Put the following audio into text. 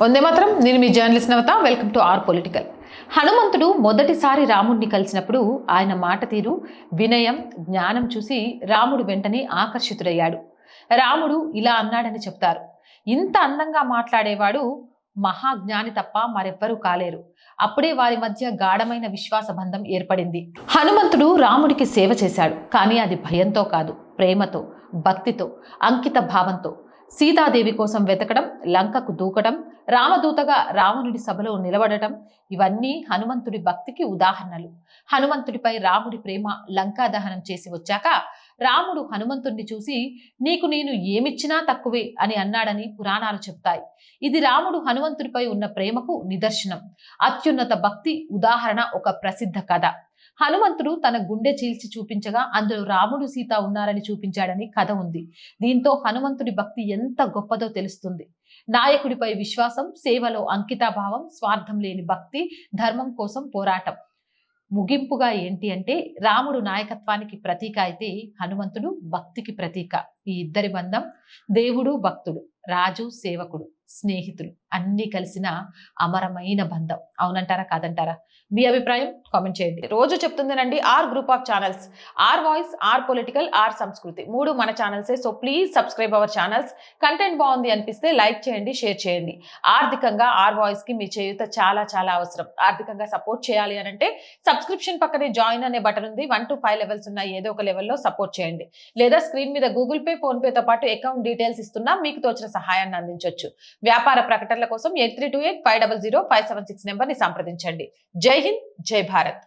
వందే మాత్రం. నేను మీ journalist Navata. Welcome to R political. హనుమంతుడు మొదటిసారి రాముడిని కలిసినప్పుడు ఆయన మాట తీరు, వినయం, జ్ఞానం చూసి రాముడు వెంటనే ఆకర్షితుడయ్యాడు. రాముడు ఇలా అన్నాడని చెప్తారు, ఇంత అందంగా మాట్లాడేవాడు మహాజ్ఞాని తప్ప మరెవ్వరూ కాలేరు. అప్పుడే వారి మధ్య గాఢమైన విశ్వాస బంధం ఏర్పడింది. హనుమంతుడు రాముడికి సేవ చేశాడు, కానీ అది భయంతో కాదు, ప్రేమతో, భక్తితో, అంకిత భావంతో. సీతాదేవి కోసం వెతకడం, లంకకు దూకడం, రామదూతగా రావణుడి సభలో నిలబడటం, ఇవన్నీ హనుమంతుడి భక్తికి ఉదాహరణలు. హనుమంతుడిపై రాముడి ప్రేమ లంకా దహనం చేసి వచ్చాక రాముడు హనుమంతుడిని చూసి, నీకు నేను ఏమిచ్చినా తక్కువే అని అన్నాడని పురాణాలు చెప్తాయి. ఇది రాముడు హనుమంతుడిపై ఉన్న ప్రేమకు నిదర్శనం. అత్యున్నత భక్తి ఉదాహరణ ఒక ప్రసిద్ధ కథ. హనుమంతుడు తన గుండె చీల్చి చూపించగా అందులో రాముడు సీత ఉన్నారని చూపించాడని కథ ఉంది. దీంతో హనుమంతుడి భక్తి ఎంత గొప్పదో తెలుస్తుంది. నాయకుడిపై విశ్వాసం, సేవలో అంకితాభావం, స్వార్థం లేని భక్తి, ధర్మం కోసం పోరాటం. ముగింపుగా ఏంటి అంటే, రాముడు నాయకత్వానికి ప్రతీక అయితే హనుమంతుడు భక్తికి ప్రతీక. ఈ ఇద్దరి బంధం దేవుడు భక్తుడు, రాజు సేవకుడు, స్నేహితులు అన్నీ కలిసిన అమరమైన బంధం. అవునంటారా కాదంటారా? మీ అభిప్రాయం కామెంట్ చేయండి. రోజు చెప్తుందేనండి R group of channels, R voice, R political, R Sanskriti, మూడు మన ఛానల్సే. So please subscribe our channels. Content బాగుంది అనిపిస్తే లైక్ చేయండి, షేర్ చేయండి. ఆర్థికంగా ఆర్ వాయిస్ కి మీ చేయూత చాలా చాలా అవసరం. ఆర్థికంగా సపోర్ట్ చేయాలి అని అంటే సబ్స్క్రిప్షన్ పక్కనే జాయిన్ అనే బటన్ ఉంది. 1 to 5 లెవెల్స్ ఉన్నాయి. ఏదో ఒక లెవెల్లో సపోర్ట్ చేయండి. లేదా స్క్రీన్ మీద గూగుల్ పే, ఫోన్ పేతో పాటు అకౌంట్ డీటెయిల్స్ ఇస్తున్నా, మీకు తోచిన సహాయాన్ని అందించవచ్చు. వ్యాపార ప్రకటనల కోసం 8328500576 నెంబర్ని సంప్రదించండి. జై హింద్, జై భారత్.